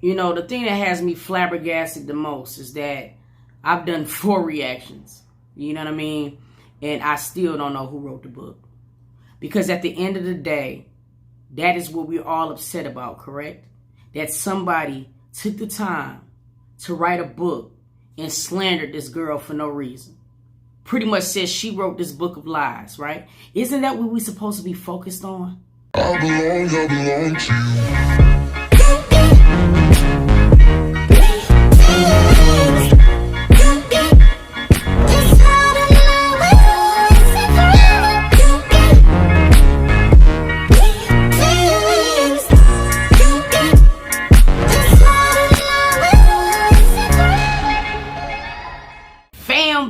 You know, the thing that has me flabbergasted the most is that I've done 4 reactions. You know what I mean? And I still don't know who wrote the book. Because at the end of the day, that is what we're all upset about, correct? That somebody took the time to write a book and slandered this girl for no reason. Pretty much says she wrote this book of lies, right? Isn't that what we're supposed to be focused on? I belong to you.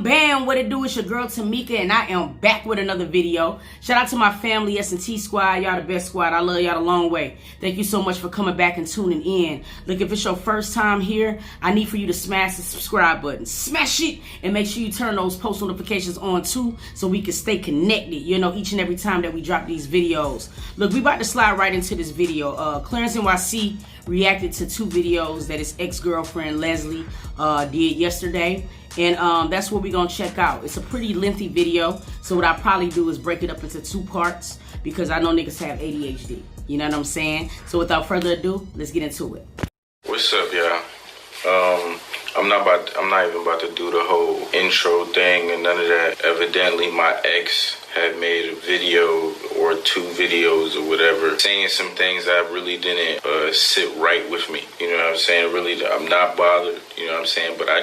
Bam, what it do? It's your girl Tamika, and I am back with another video. Shout out to my family, S&T squad. Y'all the best squad. I love y'all the long way. Thank you so much for coming back and tuning in. Look, if it's your first time here, I need for you to smash the subscribe button. Smash it, and make sure you turn those post notifications on too, so we can stay connected, you know, each and every time that we drop these videos. Look, we about to slide right into this video. Clarence NYC reacted to 2 videos that his ex-girlfriend Leslie did yesterday. And that's what we're going to check out. It's a pretty lengthy video. So what I probably do is break it up into 2 parts because I know niggas have ADHD. You know what I'm saying? So without further ado, let's get into it. What's up, y'all? I'm not even about to do the whole intro thing and none of that. Evidently, my ex had made a video or 2 videos or whatever saying some things that really didn't sit right with me. You know what I'm saying? Really, I'm not bothered. You know what I'm saying? But I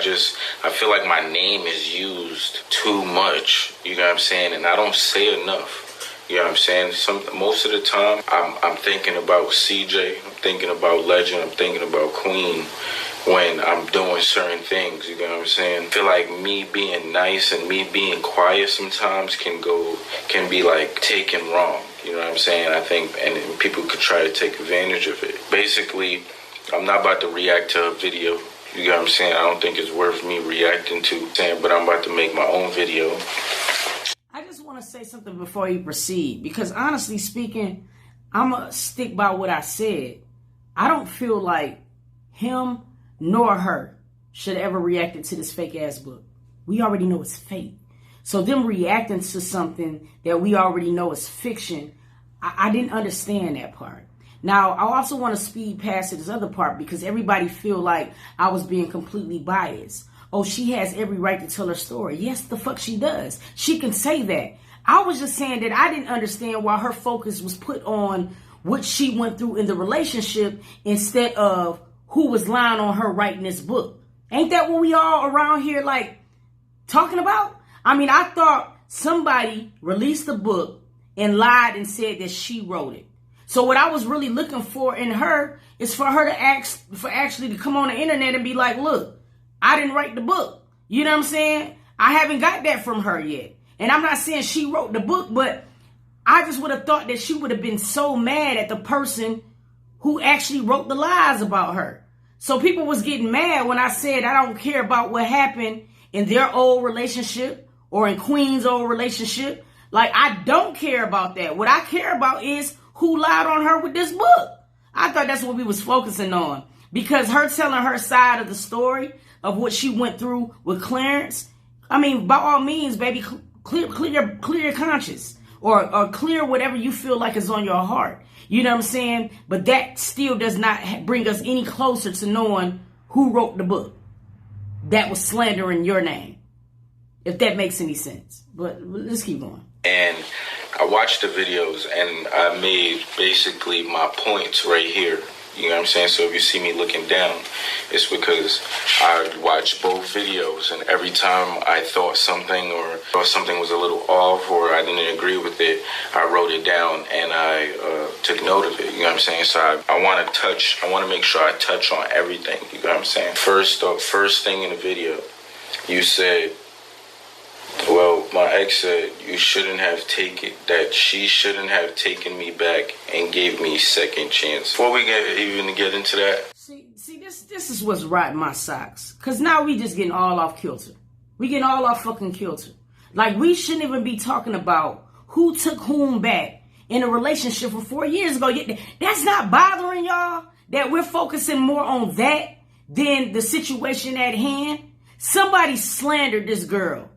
feel like my name is used too much. You know what I'm saying? And I don't say enough. You know what I'm saying? Most of the time, I'm thinking about CJ. I'm thinking about Legend. I'm thinking about Queen when I'm doing certain things. You know what I'm saying? I feel like me being nice and me being quiet sometimes can be like taken wrong. You know what I'm saying? I think, and people could try to take advantage of it. Basically, I'm not about to react to a video. You know what I'm saying? I don't think it's worth me reacting to, but I'm about to make my own video. I just want to say something before you proceed, because honestly speaking, I'm going to stick by what I said. I don't feel like him nor her should ever reacted to this fake ass book. We already know it's fake. So them reacting to something that we already know is fiction, I didn't understand that part. Now, I also want to speed past this other part because everybody feel like I was being completely biased. Oh, she has every right to tell her story. Yes, the fuck she does. She can say that. I was just saying that I didn't understand why her focus was put on what she went through in the relationship instead of who was lying on her writing this book. Ain't that what we all around here like talking about? I mean, I thought somebody released a book and lied and said that she wrote it. So what I was really looking for in her is for her to actually to come on the internet and be like, look, I didn't write the book. You know what I'm saying? I haven't got that from her yet. And I'm not saying she wrote the book, but I just would have thought that she would have been so mad at the person who actually wrote the lies about her. So people was getting mad when I said I don't care about what happened in their old relationship or in Queen's old relationship. Like, I don't care about that. What I care about is who lied on her with this book. I thought that's what we was focusing on, because her telling her side of the story of what she went through with Clarence. I mean, by all means, baby, clear your conscience or clear whatever you feel like is on your heart. You know what I'm saying? But that still does not bring us any closer to knowing who wrote the book that was slandering your name, if that makes any sense. But let's keep going. And I watched the videos and I made basically my points right here. You know what I'm saying? So if you see me looking down, it's because I watched both videos, and every time I thought something or thought something was a little off or I didn't agree with it, I wrote it down and I took note of it. You know what I'm saying? So I want to make sure I touch on everything. You know what I'm saying? First thing in the video, you said, well, my ex said she shouldn't have taken me back and gave me second chance. Before we even get into that. See, this is what's riding my socks. Because now we just getting all off kilter. We getting all off fucking kilter. Like, we shouldn't even be talking about who took whom back in a relationship for 4 years ago. That's not bothering y'all. that we're focusing more on that than the situation at hand? Somebody slandered this girl.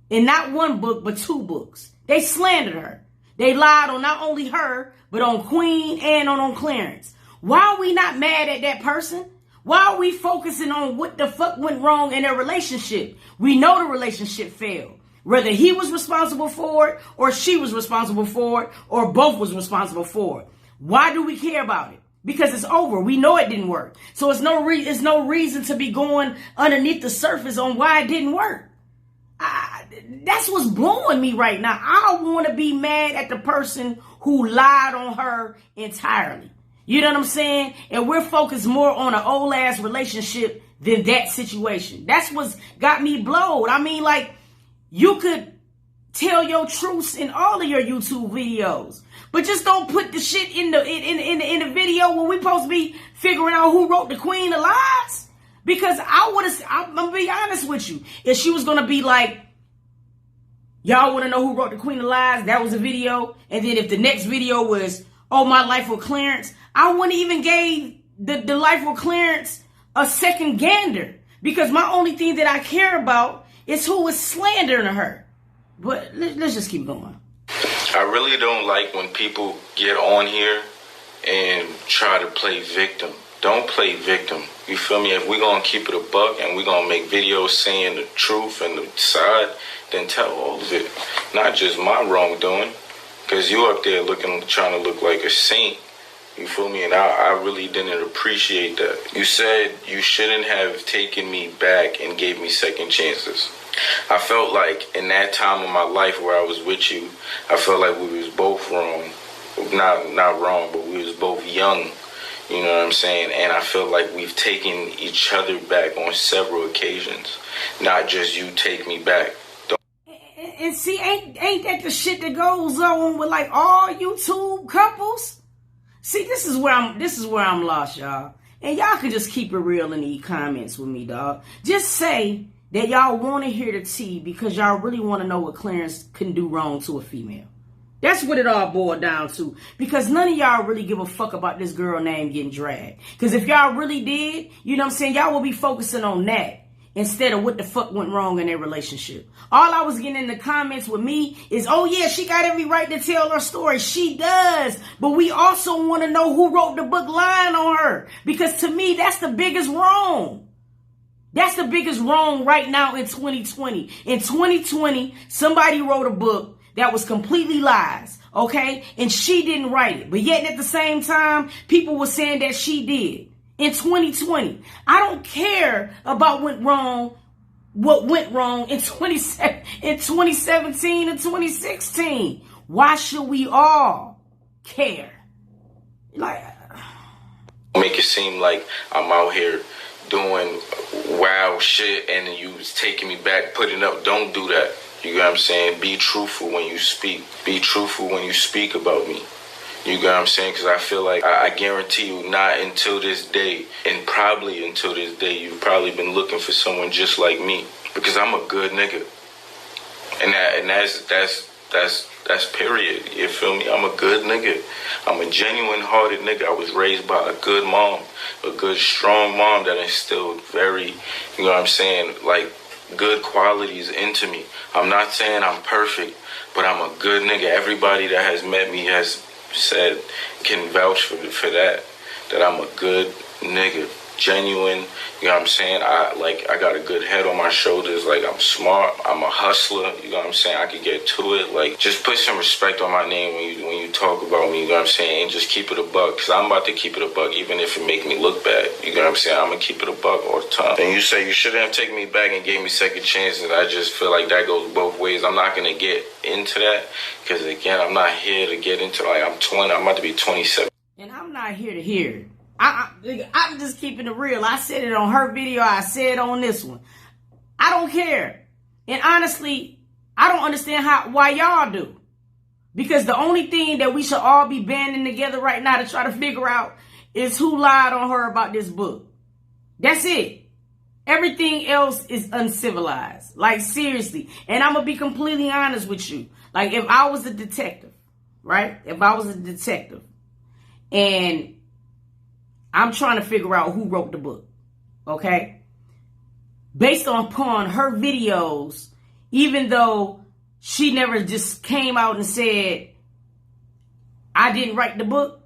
In not one book, but 2 books. They slandered her. They lied on not only her, but on Queen and on Clarence. Why are we not mad at that person? Why are we focusing on what the fuck went wrong in their relationship? We know the relationship failed. Whether he was responsible for it, or she was responsible for it, or both was responsible for it. Why do we care about it? Because it's over. We know it didn't work. So it's no reason to be going underneath the surface on why it didn't work. That's what's blowing me right now. I don't want to be mad at the person who lied on her entirely. You know what I'm saying? And we're focused more on an old ass relationship than that situation. That's what's got me blowed. I mean, like, you could tell your truths in all of your YouTube videos, but just don't put the shit in the video when we supposed to be figuring out who wrote the Queen of Lies. Because I'm gonna be honest with you, if she was gonna be like, y'all want to know who wrote the Queen of Lies? That was a video. And then if the next video was, oh, my life with Clarence, I wouldn't even gave the life with Clarence a second gander. Because my only thing that I care about is who is slandering her. But let's just keep going. I really don't like when people get on here and try to play victim. Don't play victim. You feel me? If we're going to keep it a buck and we're going to make videos saying the truth and the side, then tell all of it. Not just my wrongdoing. Because you up there trying to look like a saint. You feel me? And I really didn't appreciate that. You said you shouldn't have taken me back and gave me second chances. I felt like in that time of my life where I was with you, I felt like we was both wrong. Not wrong, but we was both young. You know what I'm saying? And I feel like we've taken each other back on several occasions. Not just you take me back. And see, ain't that the shit that goes on with like all YouTube couples? See, this is where I'm lost, y'all. And y'all can just keep it real in the comments with me, dog. Just say that y'all want to hear the tea because y'all really want to know what Clarence can do wrong to a female. That's what it all boiled down to. Because none of y'all really give a fuck about this girl name getting dragged. Because if y'all really did, you know what I'm saying, y'all will be focusing on that instead of what the fuck went wrong in their relationship. All I was getting in the comments with me is, oh yeah, she got every right to tell her story. She does. But we also want to know who wrote the book lying on her. Because to me, that's the biggest wrong. That's the biggest wrong right now in 2020. In 2020, somebody wrote a book that was completely lies, okay? And she didn't write it. But yet at the same time, people were saying that she did. In 2020, I don't care about what went wrong in 2017 and 2016. Why should we all care? Like, make it seem like I'm out here doing wild shit and you was taking me back, putting up. Don't do that. You know what I'm saying? Be truthful when you speak. Be truthful when you speak about me. You know what I'm saying? Because I feel like I guarantee you not until this day, and probably until this day, you've probably been looking for someone just like me. Because I'm a good nigga. And that's period. You feel me? I'm a good nigga. I'm a genuine hearted nigga. I was raised by a good mom. A good strong mom that instilled very, you know what I'm saying, like good qualities into me. I'm not saying I'm perfect, but I'm a good nigga. Everybody that has met me has said, can vouch for that I'm a good nigga, genuine. You know what I'm saying? I got a good head on my shoulders. Like, I'm smart. I'm a hustler. You know what I'm saying? I can get to it. Like, just put some respect on my name when you talk about me. You know what I'm saying? And just keep it a buck, because I'm about to keep it a buck, even if it make me look bad. You know what I'm saying? I'm gonna keep it a buck all the time. And you say you shouldn't have taken me back and gave me second chances. I just feel like that goes both ways. I'm not gonna get into that, because again, I'm not here to get into, like, I'm 20. I'm about to be 27. And I'm not here to hear it. I'm just keeping it real. I said it on her video. I said it on this one. I don't care. And honestly, I don't understand why y'all do. Because the only thing that we should all be banding together right now to try to figure out is who lied on her about this book. That's it. Everything else is uncivilized. Like, seriously. And I'm going to be completely honest with you. Like, if I was a detective, right? If I was a detective and I'm trying to figure out who wrote the book. Okay? Based upon her videos, even though she never just came out and said, I didn't write the book,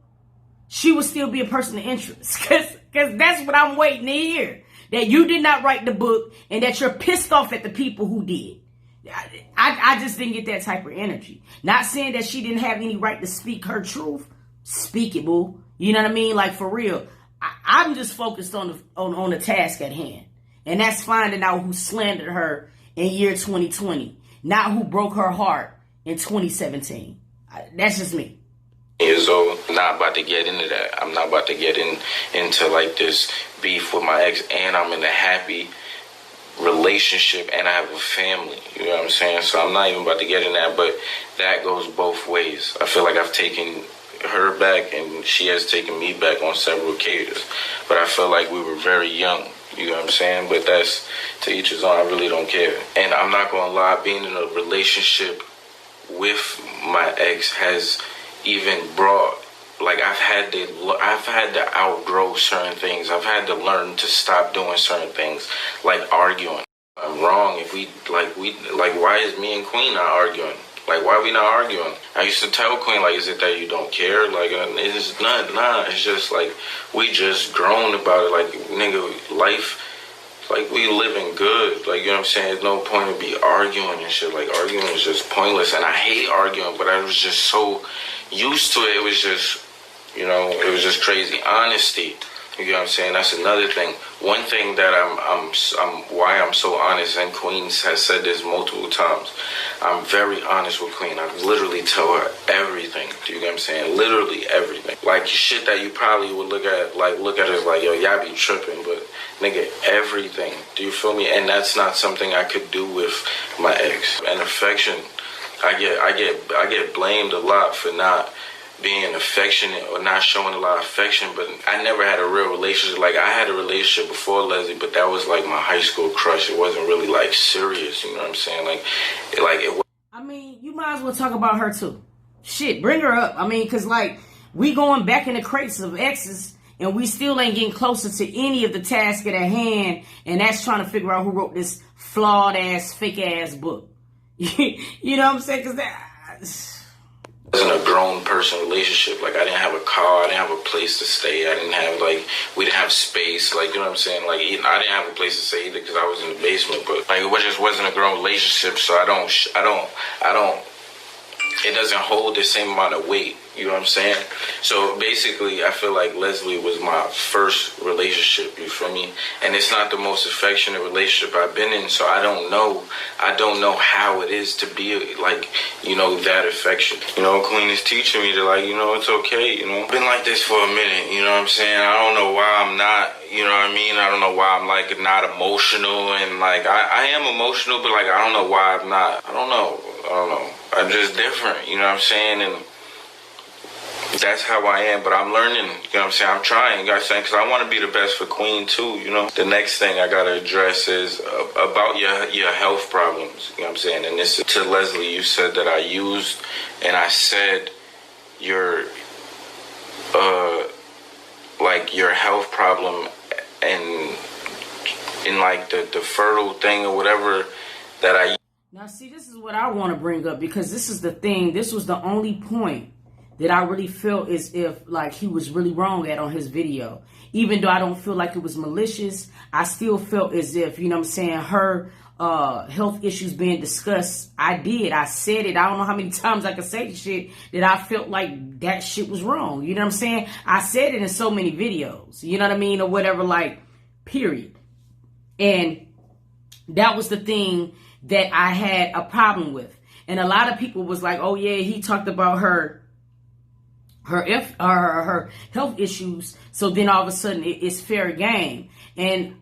she would still be a person of interest. Because that's what I'm waiting to hear. That you did not write the book and that you're pissed off at the people who did. I just didn't get that type of energy. Not saying that she didn't have any right to speak her truth. Speak it, boo. You know what I mean? Like, for real. I'm just focused on the task at hand. And that's finding out who slandered her in year 2020. Not who broke her heart in 2017. That's just me. Years old. I'm not about to get into that. I'm not about to get into like this beef with my ex, and I'm in a happy relationship and I have a family. You know what I'm saying? So I'm not even about to get in that, but that goes both ways. I feel like I've taken her back and she has taken me back on several occasions. But I feel like we were very young. You know what I'm saying? But that's to each his own. I really don't care. And I'm not gonna lie, being in a relationship with my ex has even brought, like, I've had to outgrow certain things. I've had to learn to stop doing certain things, like arguing. I'm wrong if why is me and Queen not arguing? Like, why are we not arguing? I used to tell Queen, like, is it that you don't care? Like, it's not, it's just, like, we just grown about it. Like, nigga, life, like, we living good. Like, you know what I'm saying? There's no point to be arguing and shit. Like, arguing is just pointless. And I hate arguing, but I was just so used to it. It was just, you know, it was just crazy. Honesty. You know what I'm saying? That's another thing. One thing that I'm why I'm so honest, and Queen has said this multiple times. I'm very honest with Queen. I literally tell her everything. Do you get what I'm saying? Literally everything. Like, shit that you probably would look at as like, yo, y'all be tripping, but nigga, everything. Do you feel me? And that's not something I could do with my ex. And affection, I get blamed a lot for not being affectionate or not showing a lot of affection, but I never had a real relationship. Like, I had a relationship before Leslie, but that was like my high school crush. It wasn't really like serious, you know what I'm saying? I mean, you might as well talk about her too. Shit, bring her up. I mean, because like, we going back in the crates of exes and we still ain't getting closer to any of the task at hand, and that's trying to figure out who wrote this flawed ass, fake ass book. You know what I'm saying? Because that... wasn't a grown person relationship. Like, I didn't have a car, I didn't have a place to stay, we didn't have space, like, you know what I'm saying? Like, I didn't have a place to stay either because I was in the basement, but like, it just wasn't a grown relationship, so I don't, it doesn't hold the same amount of weight, you know what I'm saying? So basically, I feel like Leslie was my first relationship, you feel me? And it's not the most affectionate relationship I've been in, so I don't know how it is to be, like, you know, that affection. You know, Queen is teaching me to, like, you know, it's okay, you know? Been like this for a minute, you know what I'm saying? I don't know why I'm not, you know what I mean? I don't know why I'm, like, not emotional, and, like, I am emotional, but, like, I don't know why I'm not. I don't know. I'm just different, you know what I'm saying? And that's how I am, but I'm learning, you know what I'm saying? I'm trying, you know what I'm saying? Because I want to be the best for Queen, too, you know? The next thing I got to address is about your health problems, you know what I'm saying? And this is to Leslie. You said that I used, and I said your health problem and in like the fertile thing or whatever that I... Now, see, this is what I want to bring up, because this is the thing. This was the only point that I really felt as if, like, he was really wrong on his video. Even though I don't feel like it was malicious, I still felt as if, you know what I'm saying, her health issues being discussed. I said it. I don't know how many times I could say the shit that I felt like that shit was wrong. You know what I'm saying? I said it in so many videos. You know what I mean? Or whatever, like, period. And that was the thing that I had a problem with. And a lot of people was like, oh yeah, he talked about her health issues, so then all of a sudden it's fair game. And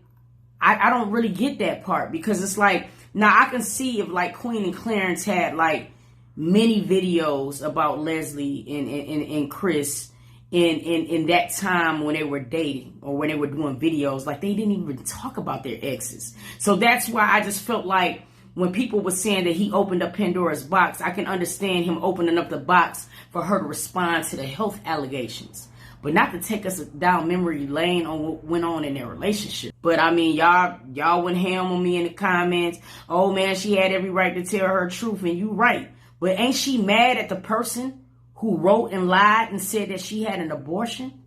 I don't really get that part, because it's like, now I can see if like Queen and Clarence had like many videos about Leslie and Chris in that time when they were dating or when they were doing videos, like they didn't even talk about their exes. So that's why I just felt like when people were saying that he opened up Pandora's box, I can understand him opening up the box for her to respond to the health allegations. but not to take us down memory lane on what went on in their relationship. But I mean, y'all went ham on me in the comments. Oh man, she had every right to tell her truth, and you right. But ain't she mad at the person who wrote and lied and said that she had an abortion?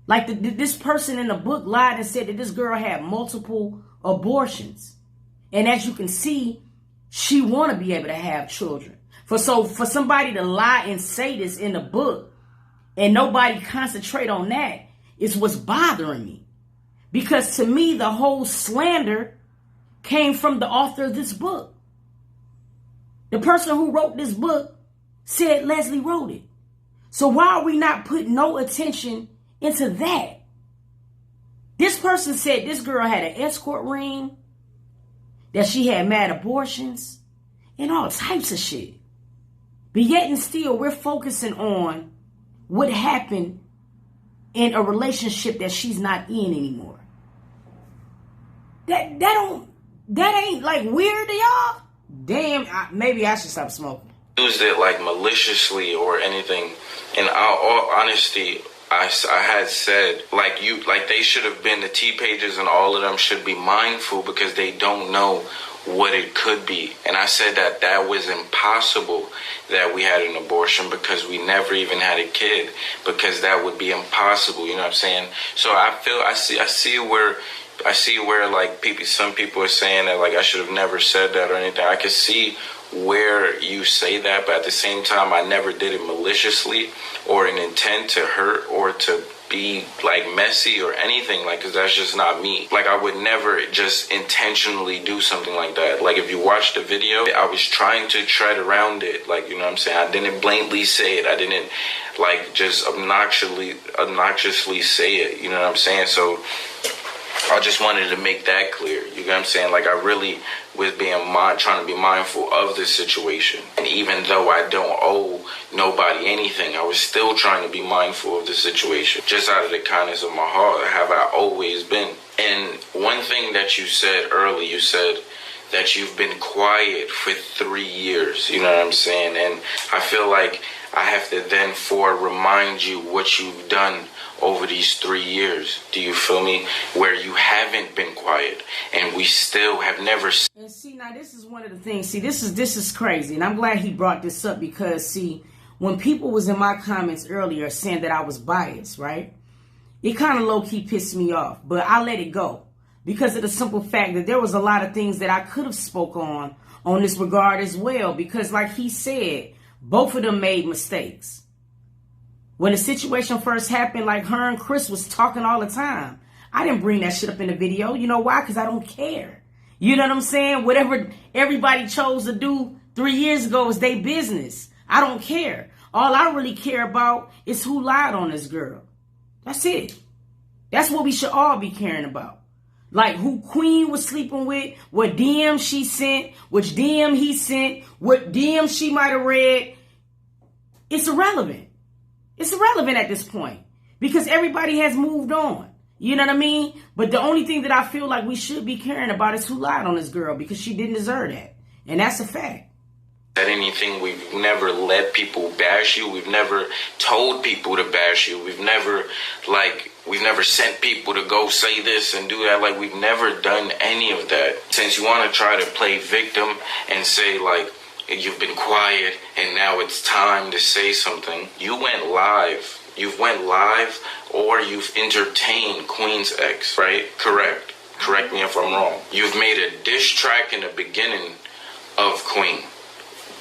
Like this person in the book lied and said that this girl had multiple abortions. And as you can see, she want to be able to have children. For somebody to lie and say this in the book and nobody concentrate on that is what's bothering me. Because to me, the whole slander came from the author of this book. The person who wrote this book said Leslie wrote it. So why are we not putting no attention into that? This person said this girl had an escort ring, that she had mad abortions, and all types of shit. But yet and still, we're focusing on what happened in a relationship that she's not in anymore. That ain't like weird to y'all? Damn, maybe I should stop smoking. Used it like maliciously or anything. In all honesty, I had said like they should have been, the T pages and all of them should be mindful because they don't know what it could be. And I said that was impossible that we had an abortion because we never even had a kid, because that would be impossible. You know what I'm saying? So I see where like some people are saying that like I should have never said that or anything. I can see where you say that, but at the same time, I never did it maliciously or an intent to hurt or to be like messy or anything, like, because that's just not me. Like, I would never just intentionally do something like that. Like, if you watch the video, I was trying to tread around it, like, you know what I'm saying? I didn't blatantly say it. I didn't like just obnoxiously say it, you know what I'm saying? So I just wanted to make that clear. You know what I'm saying? Like, I really was trying to be mindful of the situation. And even though I don't owe nobody anything, I was still trying to be mindful of the situation. Just out of the kindness of my heart, have I always been. And one thing that you said earlier, you said that you've been quiet for 3 years. You know what I'm saying? And I feel like I have to then remind you what you've done over these 3 years. Do you feel me? Where you haven't been quiet and we still have never. And see, now this is one of the things. See, this is crazy. And I'm glad he brought this up because, see, when people was in my comments earlier saying that I was biased, right? It kind of low-key pissed me off. But I let it go because of the simple fact that there was a lot of things that I could have spoke on this regard as well. Because like he said, both of them made mistakes. When the situation first happened, like her and Chris was talking all the time. I didn't bring that shit up in the video. You know why? Because I don't care. You know what I'm saying? Whatever everybody chose to do 3 years ago is their business. I don't care. All I really care about is who lied on this girl. That's it. That's what we should all be caring about. Like who Queen was sleeping with, what DM she sent, which DM he sent, what DM she might have read. It's irrelevant. It's irrelevant at this point because everybody has moved on. You know what I mean? But the only thing that I feel like we should be caring about is who lied on this girl because she didn't deserve that. And that's a fact. At anything, we've never let people bash you. We've never told people to bash you. We've never sent people to go say this and do that. Like, we've never done any of that. Since you want to try to play victim and say, like, you've been quiet and now it's time to say something. You went live. You've went live or you've entertained Queen's ex, right? Correct. Correct me if I'm wrong. You've made a diss track in the beginning of Queen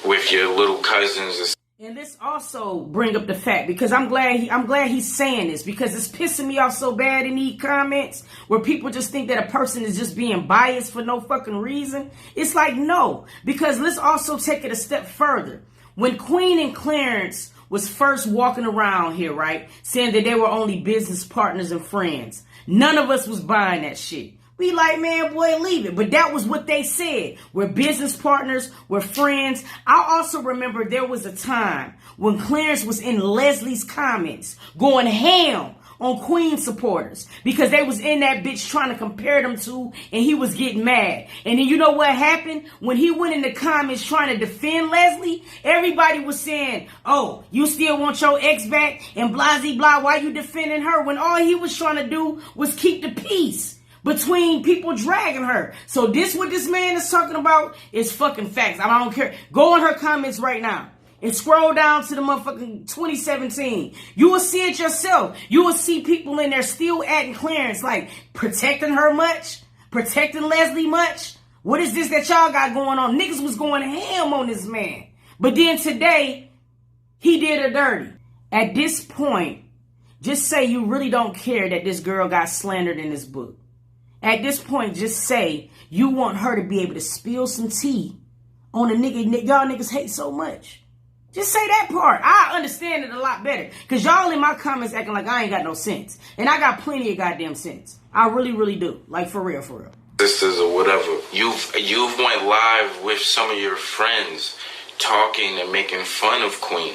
with your little cousins. And this also bring up the fact, because I'm glad he's saying this, because it's pissing me off so bad in these comments where people just think that a person is just being biased for no fucking reason. It's like, no, because let's also take it a step further. When Queen and Clarence was first walking around here, right, saying that they were only business partners and friends, none of us was buying that shit. We like, man, boy, leave it. But that was what they said. We're business partners. We're friends. I also remember there was a time when Clarence was in Leslie's comments going ham on Queen supporters because they was in that bitch trying to compare them to, and he was getting mad. And then you know what happened? When he went in the comments trying to defend Leslie, everybody was saying, oh, you still want your ex back and blah, blah, why you defending her? When all he was trying to do was keep the peace between people dragging her. So this what this man is talking about is fucking facts. I don't care. Go in her comments right now and scroll down to the motherfucking 2017. You will see it yourself. You will see people in there still adding Clarence, like protecting her much, protecting Leslie much. What is this that y'all got going on? Niggas was going ham on this man. But then today, he did her dirty. At this point, just say you really don't care that this girl got slandered in this book. At this point, just say you want her to be able to spill some tea on a nigga y'all niggas hate so much. Just say that part. I understand it a lot better. Because y'all in my comments acting like I ain't got no sense. And I got plenty of goddamn sense. I really, really do. Like, for real, for real. Sisters or whatever. You've went live with some of your friends talking and making fun of Queen.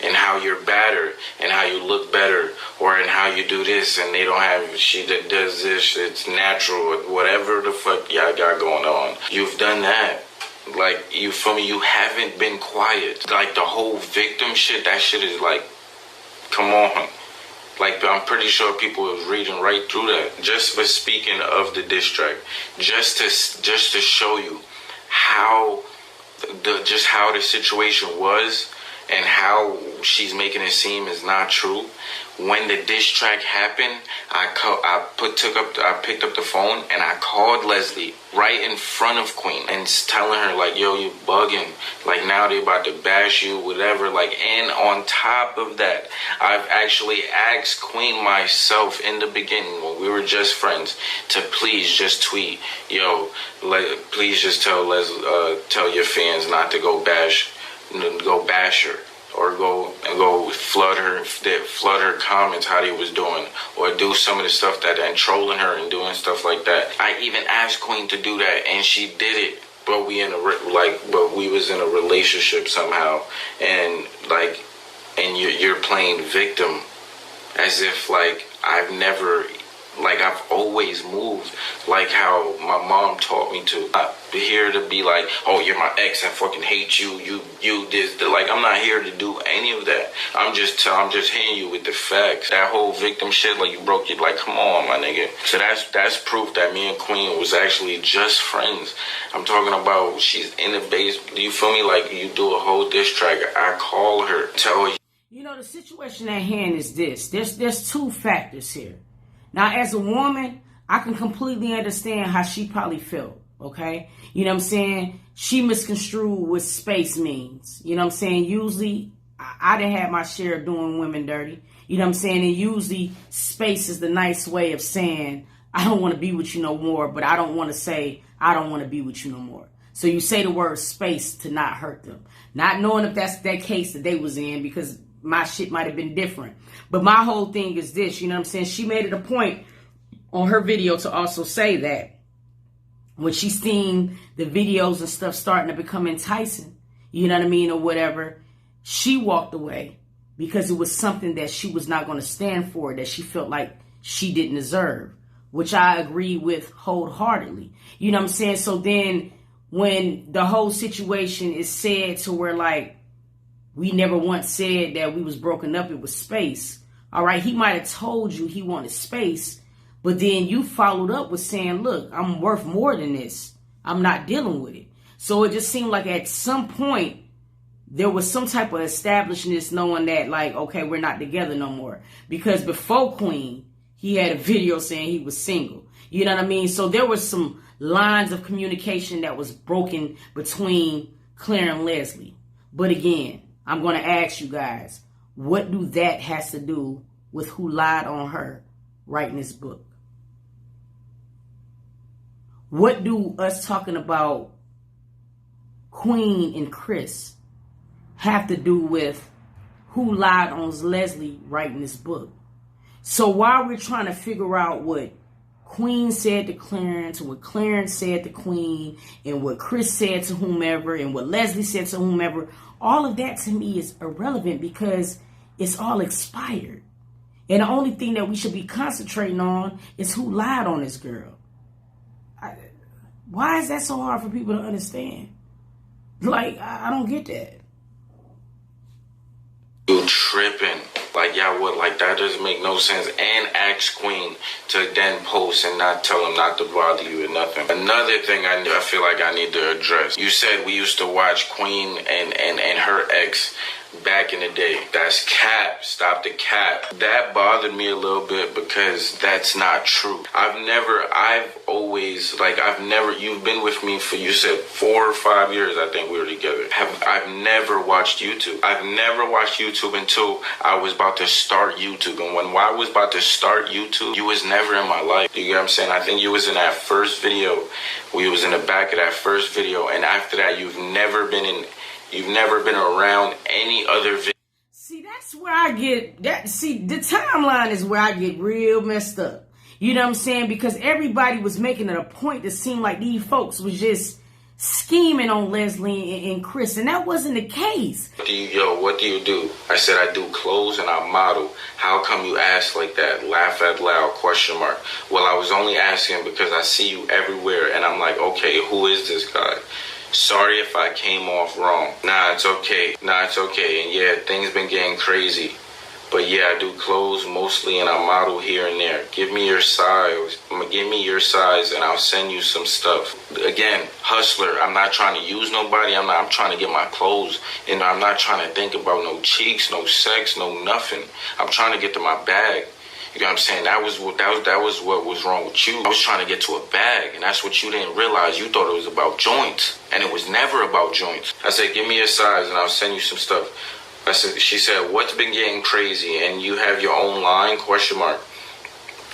And how you're better, and how you look better, or and how you do this, and they don't have, she that does this, it's natural, or whatever the fuck y'all got going on. You've done that. Like, you feel me? You haven't been quiet. Like, the whole victim shit, that shit is like, come on. Like, I'm pretty sure people was reading right through that. Just for speaking of the diss track, just to show you how the situation was, and how she's making it seem is not true. When the diss track happened, I picked up the phone and I called Leslie right in front of Queen and telling her like, yo, you bugging. Like, now they about to bash you, whatever. Like, and on top of that, I've actually asked Queen myself in the beginning when we were just friends to please just tweet, yo, please just tell your fans not to go bash her, or go flood her comments how they was doing, or do some of the stuff and trolling her and doing stuff like that. I even asked Queen to do that, and she did it. But we was in a relationship somehow, and you're playing victim, as if like I've always moved like how my mom taught me to. I'm here to be like, oh, you're my ex, I fucking hate you, you this, like, I'm not here to do any of that. I'm just hitting you with the facts. That whole victim shit, like, you broke it, like, come on, my nigga. So that's proof that me and Queen was actually just friends. I'm talking about she's in the base. Do you feel me? Like, you do a whole diss track, I call her, tell her. You know, the situation at hand is this. There's two factors here. Now, as a woman, I can completely understand how she probably felt, okay? You know what I'm saying? She misconstrued what space means. You know what I'm saying? Usually, I done had my share of doing women dirty. You know what I'm saying? And usually, space is the nice way of saying, I don't want to be with you no more, but I don't want to say, I don't want to be with you no more. So you say the word space to not hurt them. Not knowing if that's that case that they was in, because my shit might have been different. But my whole thing is this, you know what I'm saying? She made it a point on her video to also say that when she seen the videos and stuff starting to become enticing, you know what I mean, or whatever, she walked away because it was something that she was not going to stand for, that she felt like she didn't deserve, which I agree with wholeheartedly. You know what I'm saying? So then when the whole situation is said to where, like, we never once said that we was broken up, it was space. All right, he might have told you he wanted space, but then you followed up with saying, look, I'm worth more than this. I'm not dealing with it. So it just seemed like at some point there was some type of establishedness knowing that, like, okay, we're not together no more. Because before Queen, he had a video saying he was single. You know what I mean? So there was some lines of communication that was broken between Claire and Leslie. But again, I'm going to ask you guys, what do that has to do with who lied on her writing this book? What do us talking about Queen and Chris have to do with who lied on Leslie writing this book? So while we're trying to figure out what Queen said to Clarence, and what Clarence said to Queen, and what Chris said to whomever, and what Leslie said to whomever, all of that to me is irrelevant because it's all expired. And the only thing that we should be concentrating on is who lied on this girl. Why is that so hard for people to understand? Like, I don't get that. You tripping. Like, y'all would, like, that doesn't make no sense. And ask Queen to then post and not tell him not to bother you or nothing. Another thing I feel like I need to address. You said we used to watch Queen and her ex back in the day. That's cap. Stop the cap. That bothered me a little bit because that's not true. You've been with me for, you said 4 or 5 years, I think we were together. I've never watched YouTube. I've never watched YouTube until I was about to start YouTube. And when I was about to start YouTube, you was never in my life. You get what I'm saying? I think you was in that first video. We was in the back of that first video. And after that, you've never been around any other video. See, that's where I get that. See, the timeline is where I get real messed up. You know what I'm saying? Because everybody was making it a point to seem like these folks was just scheming on Leslie and Chris, and that wasn't the case. What do you do? I said I do clothes and I model. How come you ask like that? Laugh out loud, question mark. Well, I was only asking because I see you everywhere, and I'm like, okay, who is this guy? Sorry if I came off wrong. Nah, it's okay. And yeah, things been getting crazy. But yeah, I do clothes mostly and I model here and there. Give me your size. And I'll send you some stuff. Again, hustler. I'm not trying to use nobody. I'm trying to get my clothes. And I'm not trying to think about no cheeks, no sex, no nothing. I'm trying to get to my bag. You know what I'm saying? That was what was wrong with you. I was trying to get to a bag, and that's what you didn't realize. You thought it was about joints, and it was never about joints. I said, give me your size, and I'll send you some stuff. She said, what's been getting crazy? And you have your own line, question mark.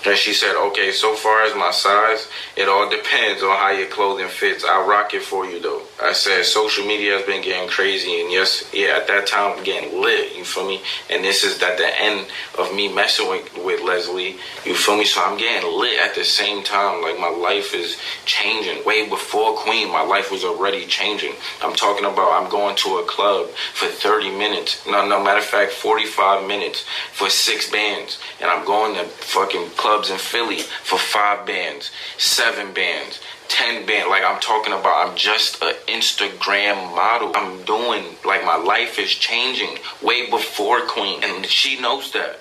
And she said, okay, so far as my size, it all depends on how your clothing fits. I'll rock it for you, though. I said, social media has been getting crazy. And at that time, I'm getting lit, you feel me? And this is at the end of me messing with Leslie, you feel me? So I'm getting lit at the same time. Like, my life is changing. Way before Queen, my life was already changing. I'm talking about I'm going to a club for 30 minutes. No, matter of fact, 45 minutes for 6 bands. And I'm going to fucking clubs in Philly for 5 bands, 7 bands, 10 bands. Like, I'm talking about, I'm just an Instagram model. I'm doing, like, my life is changing way before Queen, and she knows that.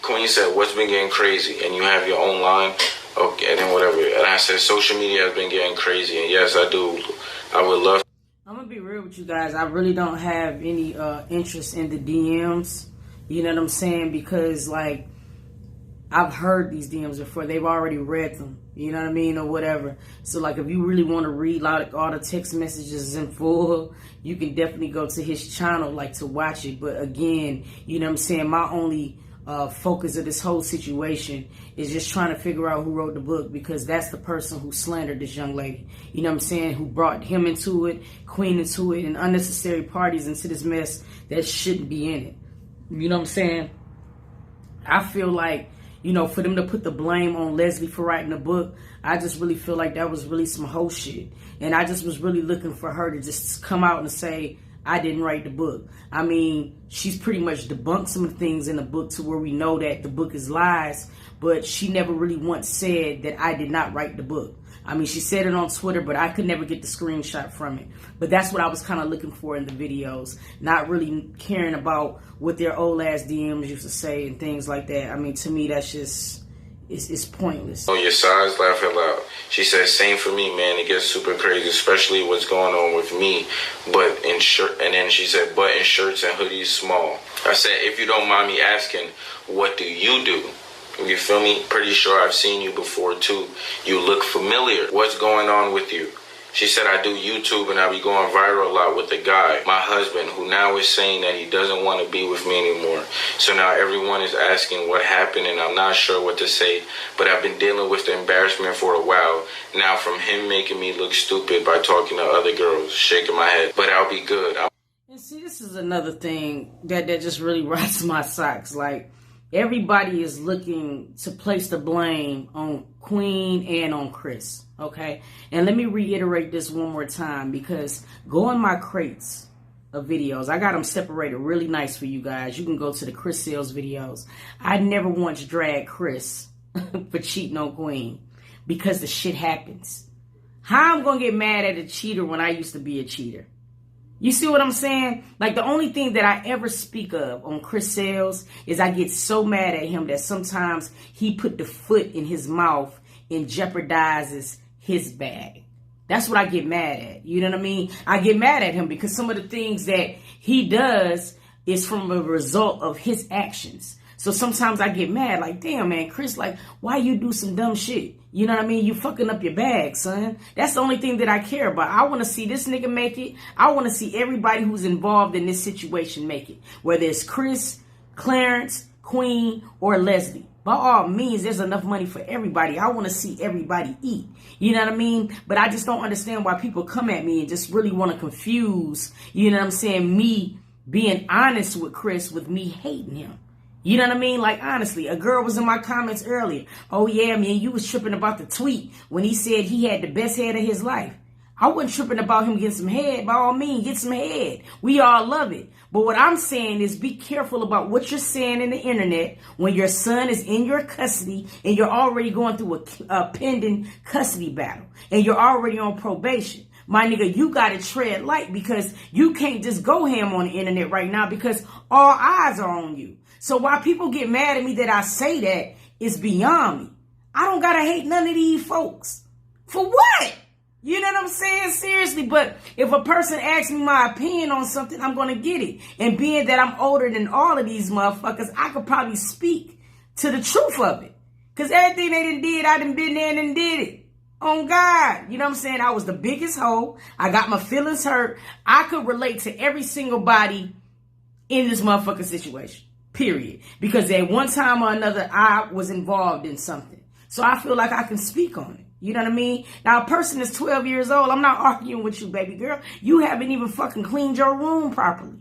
Queen said, what's been getting crazy? And you have your own line? Okay, and then whatever. And I said, social media has been getting crazy, and yes, I do. I would love. I'm gonna be real with you guys. I really don't have any interest in the DMs. You know what I'm saying? Because, like, I've heard these DMs before. They've already read them. You know what I mean? Or whatever. So, like, if you really want to read, like, all the text messages in full, you can definitely go to his channel, like, to watch it. But, again, you know what I'm saying? My only focus of this whole situation is just trying to figure out who wrote the book, because that's the person who slandered this young lady. You know what I'm saying? Who brought him into it, Queen into it, and unnecessary parties into this mess that shouldn't be in it. You know what I'm saying? I feel like, you know, for them to put the blame on Leslie for writing the book, I just really feel like that was really some hoe shit. And I just was really looking for her to just come out and say, I didn't write the book. I mean, she's pretty much debunked some of the things in the book to where we know that the book is lies, but she never really once said that I did not write the book. I mean, she said it on Twitter, but I could never get the screenshot from it. But that's what I was kind of looking for in the videos, not really caring about what their old ass DMs used to say and things like that. I mean, to me, that's just, it's pointless. On your size, laugh out loud. She said, same for me, man. It gets super crazy, especially what's going on with me. But in shirt, and then she said, but in shirts and hoodies small. I said, if you don't mind me asking, what do you do? You feel me? Pretty sure I've seen you before too. You look familiar. What's going on with you? She said, I do YouTube and I be going viral a lot with a guy, my husband, who now is saying that he doesn't want to be with me anymore. So now everyone is asking what happened, and I'm not sure what to say. But I've been dealing with the embarrassment for a while. Now from him making me look stupid by talking to other girls, shaking my head. But I'll be good. And see, this is another thing that just really rides my socks. Like, everybody is looking to place the blame on Queen and on Chris, okay? And let me reiterate this one more time, because go in my crates, of videos. I got them separated really nice for you guys. You can go to the Chris Sales videos. I never once dragged Chris for cheating on Queen because the shit happens. How I'm going to get mad at a cheater when I used to be a cheater? You see what I'm saying? Like, the only thing that I ever speak of on Chris Sales is I get so mad at him that sometimes he put the foot in his mouth and jeopardizes his bag. That's what I get mad at. You know what I mean? I get mad at him because some of the things that he does is from a result of his actions. So sometimes I get mad, like, damn, man, Chris, like, why you do some dumb shit? You know what I mean? You fucking up your bag, son. That's the only thing that I care about. I want to see this nigga make it. I want to see everybody who's involved in this situation make it. Whether it's Chris, Clarence, Queen, or Leslie. By all means, there's enough money for everybody. I want to see everybody eat. You know what I mean? But I just don't understand why people come at me and just really want to confuse, you know what I'm saying, me being honest with Chris with me hating him. You know what I mean? Like, honestly, a girl was in my comments earlier. Oh, yeah, man, you was tripping about the tweet when he said he had the best head of his life. I wasn't tripping about him getting some head. By all means, get some head. We all love it. But what I'm saying is be careful about what you're saying in the internet when your son is in your custody and you're already going through a pending custody battle and you're already on probation. My nigga, you got to tread light because you can't just go ham on the internet right now because all eyes are on you. So while people get mad at me that I say that, it's beyond me. I don't got to hate none of these folks. For what? You know what I'm saying? Seriously. But if a person asks me my opinion on something, I'm going to get it. And being that I'm older than all of these motherfuckers, I could probably speak to the truth of it. Because everything they done did, I done been there and did it. On God. You know what I'm saying? I was the biggest hoe. I got my feelings hurt. I could relate to every single body in this motherfucking situation. Period. Because at one time or another, I was involved in something. So I feel like I can speak on it. You know what I mean? Now, a person is 12 years old. I'm not arguing with you, baby girl. You haven't even fucking cleaned your room properly.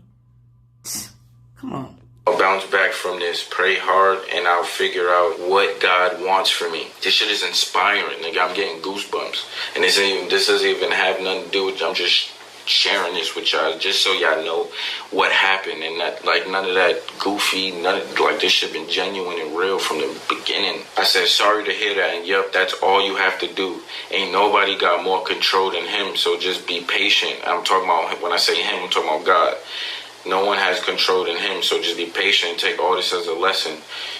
Come on. I'll bounce back from this, pray hard, and I'll figure out what God wants for me. This shit is inspiring, nigga. I'm getting goosebumps. And this doesn't even have nothing to do with, I'm just sharing this with y'all just so y'all know what happened and that, like, none of that goofy, like, this shit been genuine and real from the beginning. I said sorry to hear that, and yep, that's all you have to do. Ain't nobody got more control than him, so just be patient. I'm talking about, when I say him, I'm talking about God. No one has control than him, so just be patient and take all this as a lesson.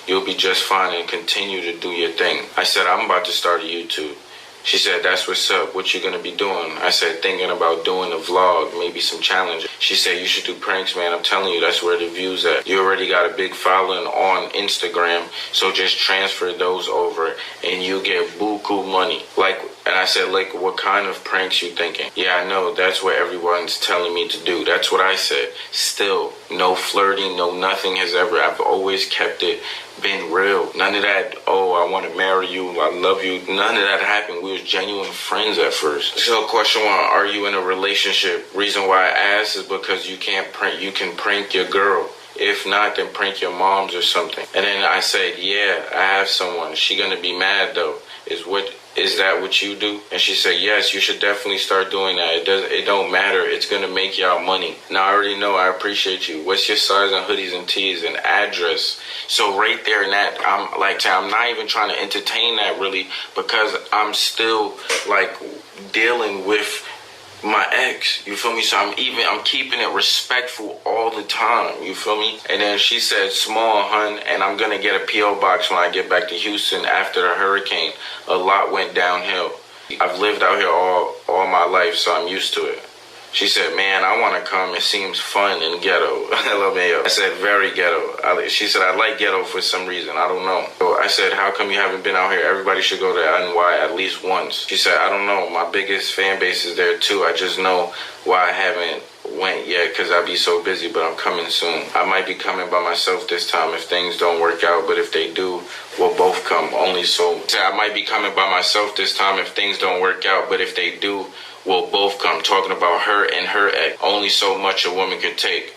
You'll be just fine and continue to do your thing. I said I'm about to start a YouTube. She said, that's what's up. What you gonna be doing? I said, thinking about doing a vlog, maybe some challenges. She said, you should do pranks, man. I'm telling you, that's where the view's at. You already got a big following on Instagram, so just transfer those over and you get buku money. Like, and I said, like, what kind of pranks you thinking? Yeah, I know. That's what everyone's telling me to do. That's what I said. Still, no flirting, no nothing has ever. I've always kept it, been real. None of that, oh, I want to marry you, I love you. None of that happened. We was genuine friends at first. So question one, are you in a relationship? Reason why I asked is because you can prank your girl. If not, then prank your moms or something. And then I said, yeah, I have someone. She gonna be mad though. Is that what you do? And she said, yes, you should definitely start doing that. It don't matter. It's going to make y'all money. Now, I already know. I appreciate you. What's your size on hoodies and tees and address? So right there in that, I'm not even trying to entertain that really because I'm still like dealing with my ex, you feel me? So I'm keeping it respectful all the time, you feel me? And then she said, small, hun, and I'm gonna get a P.O. box when I get back to Houston after the hurricane. A lot went downhill. I've lived out here all my life, so I'm used to it. She said, man, I want to come. It seems fun and ghetto. I said, very ghetto. She said, I like ghetto for some reason. I don't know. So I said, how come you haven't been out here? Everybody should go to NY at least once. She said, I don't know. My biggest fan base is there too. I just know why I haven't went yet because I be so busy, but I'm coming soon. I might be coming by myself this time if things don't work out, but if they do, we'll both come. Only so. I might be coming by myself this time if things don't work out, but if they do, we'll both come. Talking about her and her ex. Only so much a woman could take.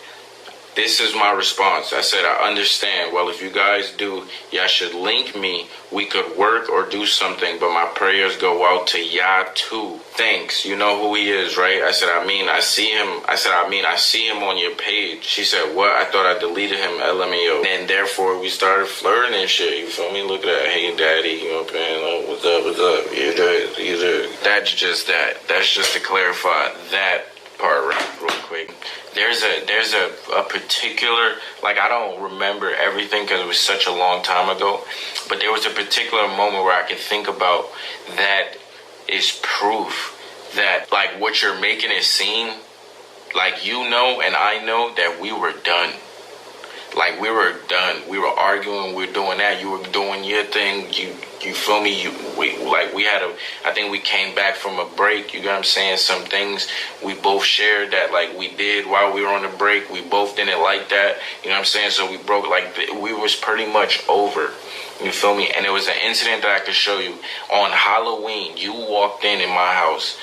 This is my response. I said, I understand. Well, if you guys do, y'all should link me. We could work or do something, but my prayers go out to y'all too. Thanks. You know who he is, right? I said, I see him. I see him on your page. She said, what? I thought I deleted him, LMAO. And therefore, we started flirting and shit. You feel me? Look at that. Hey, daddy. You know what I'm saying? Oh, what's up? What's up? You there. That's just that. That's just to clarify that part real quick. There's a particular, like, I don't remember everything because it was such a long time ago, but there was a particular moment where I could think about that is proof that, like, what you're making it seem, like, you know and I know that we were done. Like, we were done. We were arguing. We were doing that. You were doing your thing. You feel me? I think we came back from a break. You know what I'm saying? Some things we both shared that, like, we did while we were on the break. We both didn't like that. You know what I'm saying? So we broke, like, we was pretty much over. You feel me? And it was an incident that I could show you. On Halloween, you walked in my house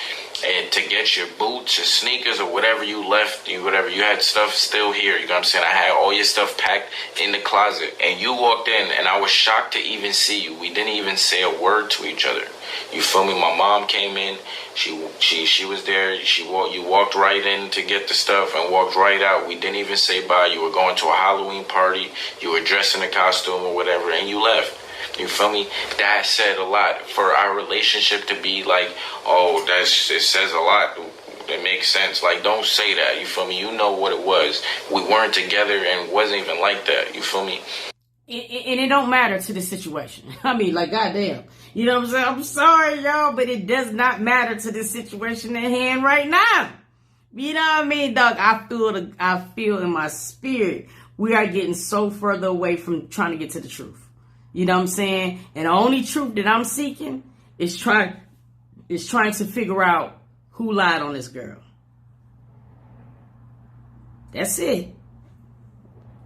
and to get your boots, your sneakers, or whatever you left, you had stuff still here. You know what I'm saying? I had all your stuff packed in the closet, and you walked in, and I was shocked to even see you. We didn't even say a word to each other. You feel me? My mom came in. She was there. You walked right in to get the stuff and walked right out. We didn't even say bye. You were going to a Halloween party. You were dressed in a costume or whatever, and you left. You feel me? That said a lot for our relationship to be like, oh, it says a lot. It makes sense. Like, don't say that. You feel me? You know what it was. We weren't together and it wasn't even like that. You feel me? And it don't matter to the situation. I mean, like, goddamn. You know what I'm saying? I'm sorry, y'all, but it does not matter to the situation at hand right now. You know what I mean, dog? I feel in my spirit we are getting so further away from trying to get to the truth. You know what I'm saying? And the only truth that I'm seeking is trying to figure out who lied on this girl. That's it.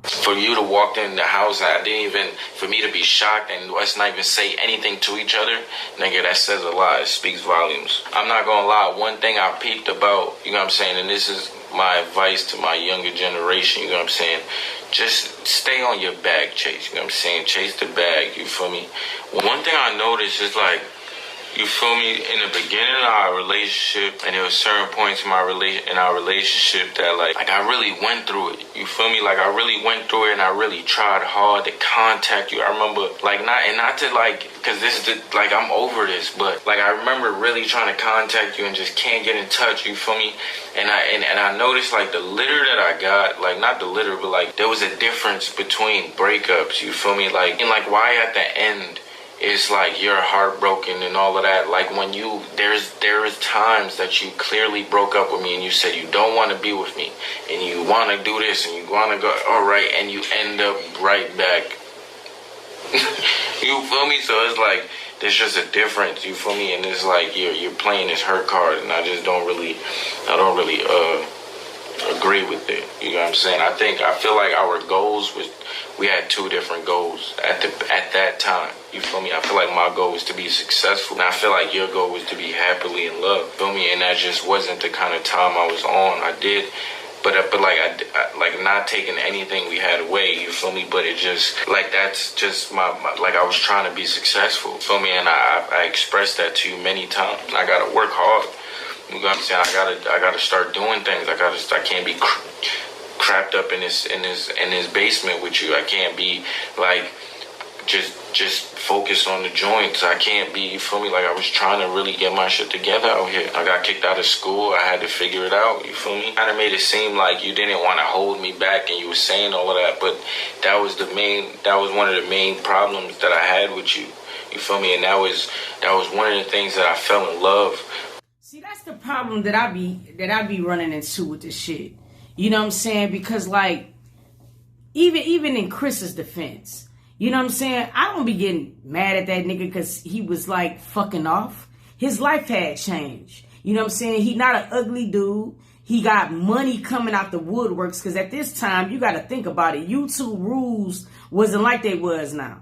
For you to walk in the house, for me to be shocked and us not even say anything to each other, nigga, that says a lot. It speaks volumes. I'm not gonna lie, one thing I peeped about, you know what I'm saying, and this is my advice to my younger generation, you know what I'm saying, just stay on your bag, Chase, you know what I'm saying, chase the bag, you feel me? One thing I noticed is, like, you feel me, in the beginning of our relationship, and there were certain points in our relationship that, like I really went through it. You feel me? Like, I really went through it, and I really tried hard to contact you. I remember, like, not to, like, because I'm over this, but, like, I remember really trying to contact you and just can't get in touch. You feel me? And I noticed, like, the litter that I got, like, not the litter, but, like, there was a difference between breakups. You feel me? Like, and, like, why at the end it's like you're heartbroken and all of that. Like, when there is times that you clearly broke up with me and you said you don't want to be with me and you want to do this and you want to go, all right, and you end up right back. You feel me? So it's like there's just a difference. You feel me? And it's like you're playing this hurt card, and I don't really agree with it. You know what I'm saying? I feel like our goals we had two different goals at that time. You feel me? I feel like my goal was to be successful, and I feel like your goal was to be happily in love. Feel me? And that just wasn't the kind of time I was on. I did, but like not taking anything we had away. You feel me? But it just, like, that's just my like, I was trying to be successful. Feel me? And I expressed that to you many times. I gotta work hard. You know what I'm saying? I gotta start doing things. I can't be trapped up in this basement with you. I can't be like just focused on the joints. I can't be, you feel me? Like, I was trying to really get my shit together out here. I got kicked out of school. I had to figure it out. You feel me? Kind of made it seem like you didn't want to hold me back and you were saying all of that, but that was one of the main problems that I had with you. You feel me? And that was one of the things that I fell in love. See, that's the problem that I be running into with this shit. You know what I'm saying? Because, like, even in Chris's defense, you know what I'm saying? I don't be getting mad at that nigga because he was, like, fucking off. His life had changed. You know what I'm saying? He not an ugly dude. He got money coming out the woodworks, because at this time, you got to think about it. YouTube rules wasn't like they was now.